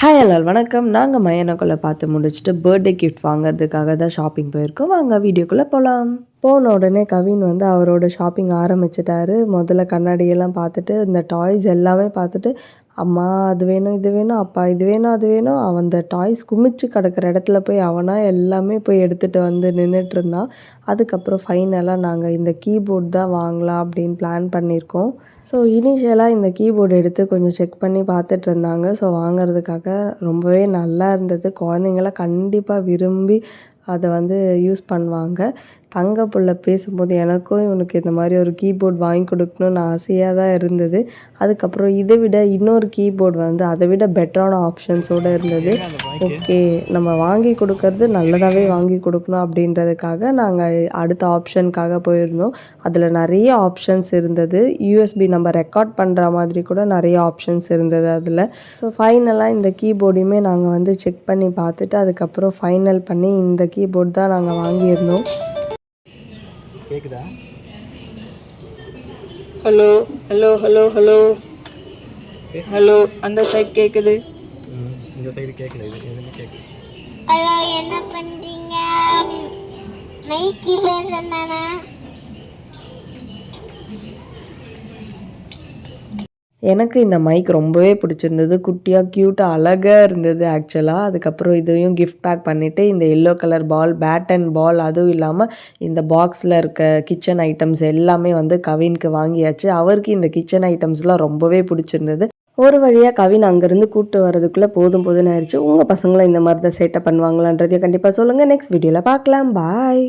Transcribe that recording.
Hi எல்லாரும் வணக்கம். நாங்கள் மயனக்குள்ளே பார்த்து முடிச்சுட்டு பர்த்டே கிஃப்ட் வாங்குறதுக்காக தான் ஷாப்பிங் போயிருக்கோம். வாங்க வீடியோக்குள்ளே போகலாம். போன உடனே கவின் வந்து அவரோட ஷாப்பிங் ஆரம்பிச்சிட்டாரு. முதல்ல கண்ணாடியெல்லாம் பார்த்துட்டு இந்த டாய்ஸ் எல்லாமே பார்த்துட்டு, அம்மா அது வேணும் இது வேணும், அப்பா இது வேணும் அது வேணும், அவன் அந்த டாய்ஸ் குமிச்சு கிடக்கிற இடத்துல போய் அவனா எல்லாமே போய் எடுத்துகிட்டு வந்து நின்றுட்டு இருந்தான். அதுக்கப்புறம் ஃபைனலாக நாங்கள் இந்த கீபோர்ட் தான் வாங்கலாம் அப்படின்னு பிளான் பண்ணியிருக்கோம். ஸோ இனிஷியலாக இந்த கீபோர்டு எடுத்து கொஞ்சம் செக் பண்ணி பார்த்துட்டு இருந்தாங்க. ஸோ வாங்குறதுக்காக ரொம்பவே நல்லா இருந்தது. குழந்தைங்களாம் கண்டிப்பாக விரும்பி அதை வந்து யூஸ் பண்ணுவாங்க. தங்க புள்ள பேசும்போது எனக்கும் இவனுக்கு இந்த மாதிரி ஒரு கீபோர்ட் வாங்கி கொடுக்கணுன்னு ஆசையாக தான் இருந்தது. அதுக்கப்புறம் இதை விட இன்னொரு கீபோர்டு வந்து அதை விட பெட்டரான ஆப்ஷன்ஸோடு இருந்தது. ஓகே, நம்ம வாங்கி கொடுக்கறது நல்லதாகவே வாங்கி கொடுக்கணும் அப்படின்றதுக்காக நாங்கள் அடுத்த ஆப்ஷனுக்காக போயிருந்தோம். அதில் நிறைய ஆப்ஷன்ஸ் இருந்தது. யூஎஸ்பி நம்ம ரெக்கார்ட் பண்ணுற மாதிரி கூட நிறைய ஆப்ஷன்ஸ் இருந்தது அதில். ஸோ ஃபைனலாக இந்த கீபோர்டையுமே நாங்கள் வந்து செக் பண்ணி பார்த்துட்டு அதுக்கப்புறம் ஃபைனல் பண்ணி இந்த கீபோர்ட் தான் நாங்கள் வாங்கியிருந்தோம். கேக்குதா? Hello hello hello hello hello, அந்த சைடு கேட்குது, இந்த சைடு கேட்கல. இது எதுவுமே கேட்கல. ஹலோ, என்ன பண்றீங்க? மைக்கி பேசுறேனா? எனக்கு இந்த மைக் ரொம்பவே பிடிச்சிருந்தது. குட்டியாக க்யூட்டாக அழகாக இருந்தது ஆக்சுவலாக. அதுக்கப்புறம் இதையும் கிஃப்ட் பேக் பண்ணிவிட்டு இந்த yellow colour ball, bat and ball, அதுவும் இல்லாமல் இந்த பாக்ஸில் இருக்க கிச்சன் ஐட்டம்ஸ் எல்லாமே வந்து கவினுக்கு வாங்கியாச்சு. அவருக்கு இந்த கிச்சன் ஐட்டம்ஸ்லாம் ரொம்பவே பிடிச்சிருந்தது. ஒரு வழியாக கவின் அங்கேருந்து கூப்பிட்டு வரதுக்குள்ளே போதும் போதுன்னு ஆயிடுச்சு. உங்கள் பசங்களும் இந்த மாதிரி தான் சேட்டை பண்ணுவாங்களான்றதையும் கண்டிப்பாக சொல்லுங்கள். நெக்ஸ்ட் வீடியோவில் பார்க்கலாம். பாய்.